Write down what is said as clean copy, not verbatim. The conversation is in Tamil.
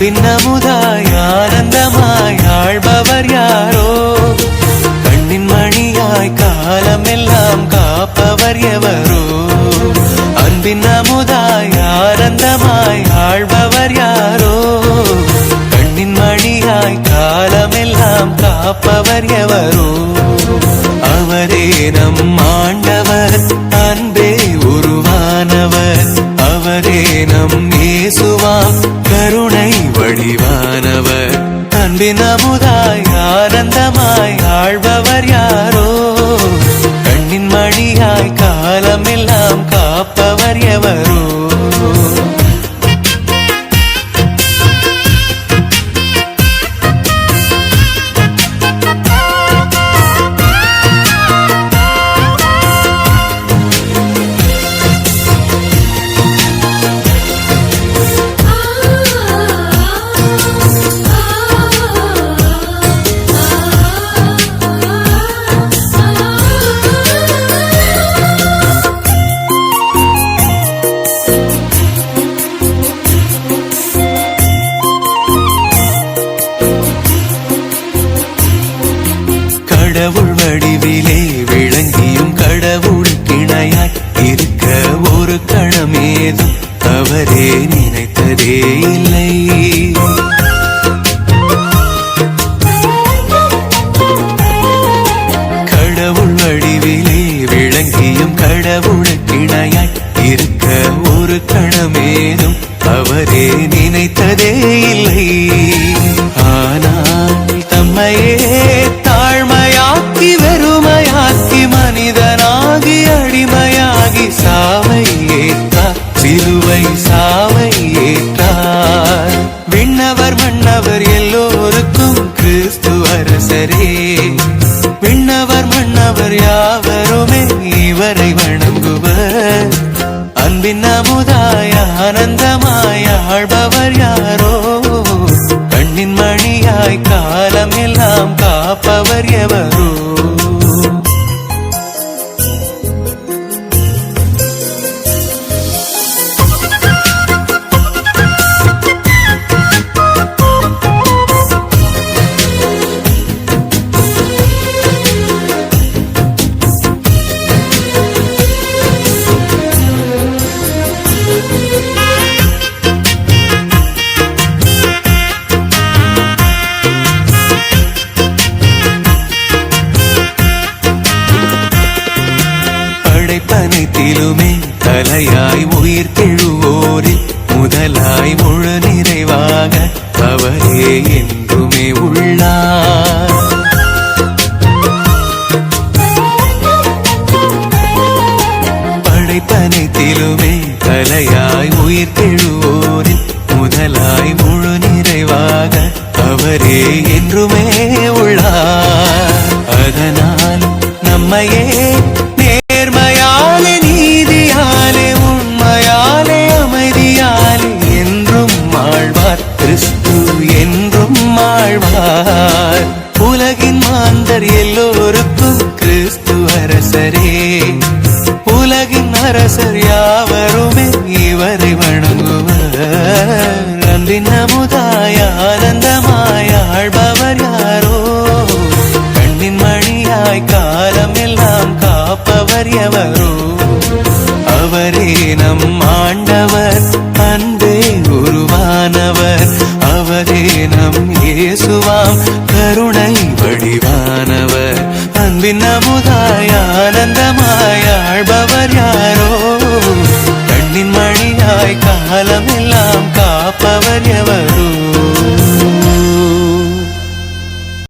அன்பின் அமுதாய் ஆனந்தமாய் ஆழ்பவர் யாரோ கண்ணின் மணியாய் காலமெல்லாம் காப்பவர் எவரோ அன்பின் அமுதாய் ஆனந்தமாய் ஆழ்பவர் யாரோ கண்ணின் மணியாய் காலமெல்லாம் காப்பவர் எவரோ அவரே நம் ஆண்டவர் அன்பே உருவானவர் அவரே நம் இயேசுவாம் கருணை வடிவானவர் அன்பின் அமுதாய் ஆனந்தமாய் ஆழ்பவர் யாரோ கண்ணின் மணியாய் காலமெல்லாம் காப்பவர் எவரோ கடவுள் வடிவிலே விளங்கியும் கடவுள் கிணையாய் இருக்க ஒரு கணமேதும் அவரே நினைத்ததே இல்லை கடவுள் வடிவிலே விளங்கியும் கடவுள் கிணையாய் இருக்க ஒரு கணமேதும் அவரே நினைத்ததே இல்லை ஆனால் தம்மையே தாழ்மையாக்கி வெறுமையாக்கி மனிதனாகி அடிமையாகி சாவை ஏற்றார் சிலுவை சாவை ஏற்றார் விண்ணவர் மன்னவர் எல்லோருக்கும் கிறிஸ்து அரசரே விண்ணவர் மன்னவர் யாவருமே இவரை வணங்குவர் அன்பின் அமுதாய் ஆனந்தமாய் ஆழ்பவர் யாரோ கண்ணின் மணியாய் காலமெல்லாம் காப்பவர் எவரோ படைப்பனைத்திலுமே தலையாய் உயிர் தெழுவோரில் முதலாய் முழு நிறைவாக அவரே என்றுமே உள்ளார் படைப்பனைத்திலுமே தலையாய் உயிர் தெழுவோரில் முதலாய் முழு நிறைவாக அவரே என்றுமே உள்ளார் அதனால் நம்மையே நேர்மையாலே நீதியாலே உண்மையாலே அமைதியாலே என்றும் ஆழ்வார் கிறிஸ்து என்றும் ஆழ்வார் உலகின் மாந்தர் எல்லோருக்கும் கிறிஸ்து அரசரே உலகின் அரசர் யாவருமே இவரை வணங்குவர் அன்பின் அமுதாய் ஆனந்தமாய் ஆழ்பவர் யாரோ கண்ணின் மணியாய் காலமெல்லாம் காப்பவர் எவரோ அவரே நம் ஆண்டவர் அன்பே உருவானவர் அவரே நம் இயேசுவாம் கருணை வடிவானவர் அன்பின் அமுதாய் ஆனந்தமாய் ஆழ்பவர் யாரோ கண்ணின் மணியாய் காலமெல்லாம் காப்பவர் எவர்